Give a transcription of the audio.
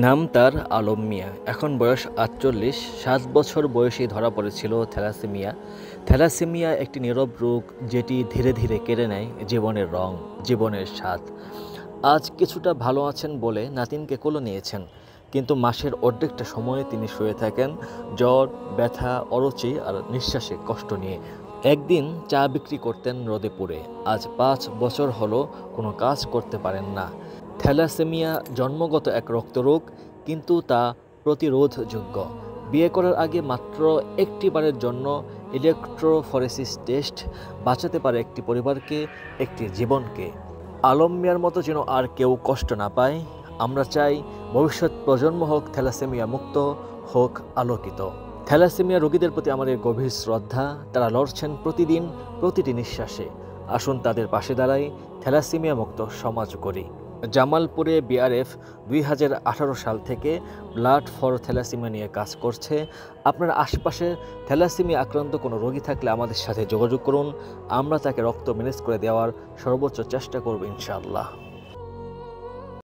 নাম তার আলম মিয়া। এখন বয়স ৪৮। ৭ বছর বয়সেই ধরা পড়েছিল থ্যালাসেমিয়া। থ্যালাসেমিয়া একটি নীরব রোগ, যেটি ধীরে ধীরে কেড়ে নেয় জীবনের রং, জীবনের স্বাদ। আজ কিছুটা ভালো আছেন বলে নাতিনকে কোলে নিয়েছেন, কিন্তু মাসের অর্ধেকটা সময়ে তিনি শুয়ে থাকেন জ্বর, ব্যথা, অরুচি আর নিঃশ্বাসে কষ্ট নিয়ে। একদিন চা বিক্রি করতেন রোদে পুড়ে, আজ ৫ বছর হলো কোনো কাজ করতে পারেন না। থ্যালাসেমিয়া জন্মগত এক রক্তরোগ, কিন্তু তা প্রতিরোধযোগ্য। বিয়ে করার আগে মাত্র একটি বারের জন্য ইলেকট্রোফরেসিস টেস্ট বাঁচাতে পারে একটি পরিবারকে, একটি জীবনকে। আলম মিয়ার মতো যেন আর কেউ কষ্ট না পায়। আমরা চাই ভবিষ্যৎ প্রজন্ম হোক থ্যালাসেমিয়া মুক্ত, হোক আলোকিত। থ্যালাসেমিয়া রোগীদের প্রতি আমাদের গভীর শ্রদ্ধা। তারা লড়ছেন প্রতিদিন, প্রতিটি নিঃশ্বাসে। আসুন তাদের পাশে দাঁড়াই, থ্যালাসেমিয়া মুক্ত সমাজ গড়ি। জামালপুরে বিআরএফ ২০১৮ সাল থেকে ব্লাড ফর থ্যালাসেমিয়া নিয়ে কাজ করছে। আপনার আশেপাশে থ্যালাসেমিয়া আক্রান্ত কোনো রোগী থাকলে আমাদের সাথে যোগাযোগ করুন। আমরা তাকে রক্ত ম্যানেজ করে দেওয়ার সর্বোচ্চ চেষ্টা করব ইনশাআল্লাহ।